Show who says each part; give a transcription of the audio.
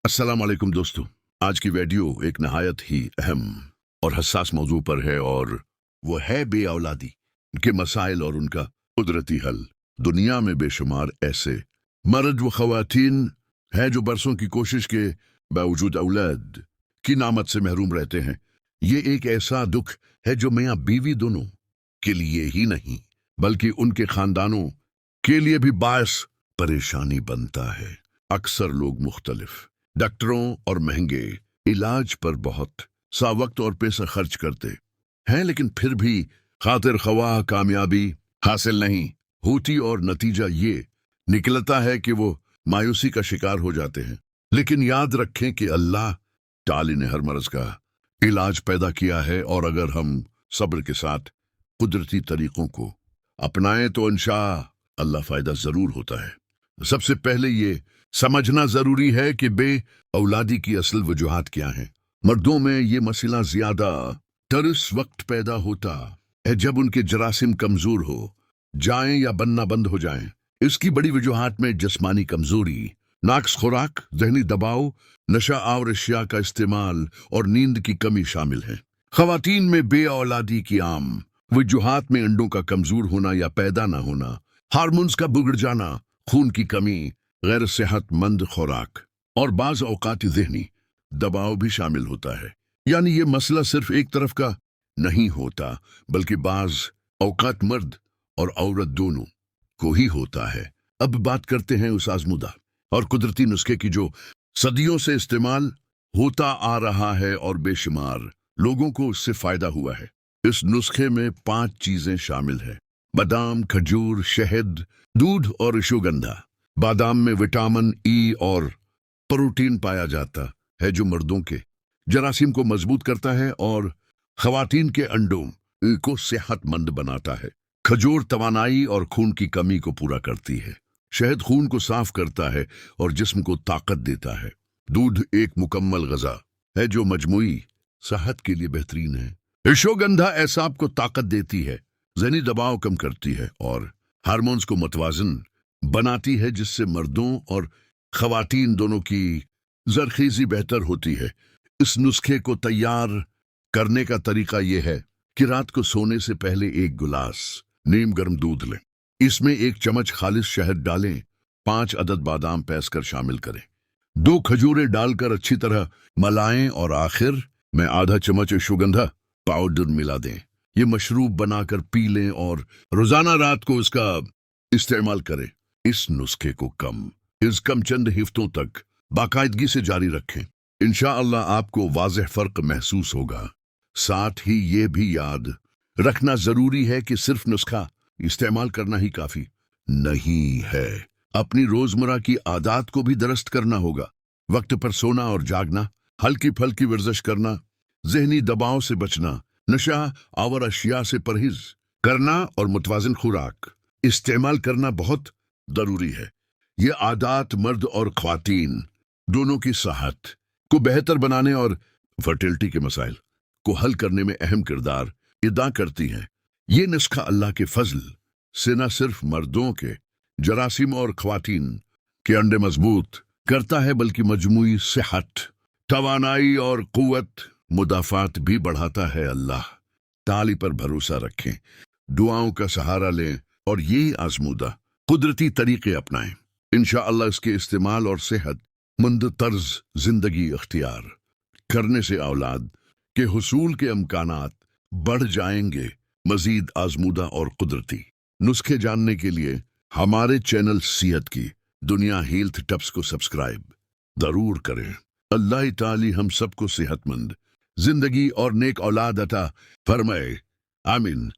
Speaker 1: अस्सलाम वालेकुम दोस्तों। आज की वीडियो एक नहायत ही अहम और हसास मौजू पर है और वो है बे औलादी के मसाइल और उनका कुदरती हल। दुनिया में बेशुमार ऐसे मर्द व ख़वातीन हैं जो बरसों की कोशिश के बावजूद औलाद की नामत से महरूम रहते हैं। ये एक ऐसा दुख है जो मियाँ बीवी दोनों के लिए ही नहीं बल्कि उनके खानदानों के लिए भी बायस परेशानी बनता है। अक्सर लोग मुख्तलिफ डॉक्टरों और महंगे इलाज पर बहुत सा वक्त और पैसा खर्च करते हैं, लेकिन फिर भी खातिर ख्वाह कामयाबी हासिल नहीं होती और नतीजा ये निकलता है कि वो मायूसी का शिकार हो जाते हैं। लेकिन याद रखें कि अल्लाह ताली ने हर मर्ज का इलाज पैदा किया है और अगर हम सब्र के साथ कुदरती तरीकों को अपनाएं तो इंशाअल्लाह अल्लाह फायदा जरूर होता है। सबसे पहले ये समझना जरूरी है कि बे औलादी की असल वजूहात क्या हैं। मर्दों में ये मसला ज्यादा तर इस वक्त पैदा होता है जब उनके जरासीम कमजोर हो जाएं या बनना बंद हो जाएं। इसकी बड़ी वजूहात में जिस्मानी कमजोरी, नाक्स खुराक, जहनी दबाव, नशा आवर अशिया का इस्तेमाल और नींद की कमी शामिल है। खवातीन में बे औलादी की आम वजूहात में अंडों का कमजोर होना या पैदा ना होना, हार्मोन्स का बिगड़ जाना, खून की कमी, गैर सेहतमंद खुराक और बाज औकात ज़हनी दबाव भी शामिल होता है। यानी ये मसला सिर्फ एक तरफ का नहीं होता बल्कि बाज औकात मर्द और औरत दोनों को ही होता है। अब बात करते हैं उस आजमुदा और कुदरती नुस्खे की जो सदियों से इस्तेमाल होता आ रहा है और बेशुमार लोगों को उससे फायदा हुआ है। इस नुस्खे में 5 चीजें शामिल हैं: बादाम, खजूर, शहद, दूध और अश्वगंधा। बादाम में विटामिन ई और प्रोटीन पाया जाता है जो मर्दों के जरासीम को मजबूत करता है और खवातीन के अंडों को सेहतमंद बनाता है। खजूर तवानाई और खून की कमी को पूरा करती है। शहद खून को साफ करता है और जिस्म को ताकत देता है। दूध एक मुकम्मल गज़ा है जो मजमूई सेहत के लिए बेहतरीन है। अश्वगंधा एसाब को ताकत देती है, ज़हनी दबाव कम करती है और हार्मोन्स को मुतवाज़न बनाती है, जिससे मर्दों और खवातीन दोनों की जरखीजी बेहतर होती है। इस नुस्खे को तैयार करने का तरीका यह है कि रात को सोने से पहले 1 गिलास नीम गर्म दूध लें। इसमें 1 चम्मच खालिश शहद डालें, 5 अदद बादाम पीस कर शामिल करें, 2 खजूरें डालकर अच्छी तरह मिलाएं और आखिर में आधा चम्मच अश्वगंधा पाउडर मिला दें। ये मशरूब बनाकर पी लें और रोजाना रात को इसका इस्तेमाल करें। इस नुस्खे को कम चंद हिफ्तों तक बाकायदगी से जारी रखें। इंशाअल्लाह आपको वाज़ेह फर्क महसूस होगा। साथ ही ये भी याद रखना जरूरी है कि सिर्फ नुस्खा इस्तेमाल करना ही काफी नहीं है। अपनी रोजमर्रा की आदत को भी दुरुस्त करना होगा। वक्त पर सोना और जागना, हल्की फल्की वर्जिश करना, जहनी दबाव से बचना, नशा आवर अशिया से परहेज करना और मुतवाज़िन खुराक इस्तेमाल करना बहुत जरूरी है। ये आदत मर्द और ख्वातीन दोनों की सेहत को बेहतर बनाने और फर्टिलिटी के मसाइल को हल करने में अहम किरदार अदा करती हैं। ये नुस्खा अल्लाह के फजल से न सिर्फ मर्दों के जरासीम और ख्वातीन के अंडे मजबूत करता है बल्कि मजमूई सेहत, तवानाई और कुव्वत मुदाफात भी बढ़ाता है। अल्लाह ताली पर भरोसा रखें, दुआओं का सहारा लें और ये आजमूदा कुदरती तरीके अपनाएं। इंशाअल्लाह इसके इस्तेमाल और सेहतमंद तर्ज जिंदगी अख्तियार करने से औलाद के हुसूल के इम्कानात बढ़ जाएंगे। मजीद आजमूदा और कुदरती नुस्खे जानने के लिए हमारे चैनल सेहत की दुनिया हेल्थ टिप्स को सब्सक्राइब जरूर करें। अल्लाह ताली हम सबको सेहतमंद जिंदगी और नेक औलाद अता फरमाए। आमीन।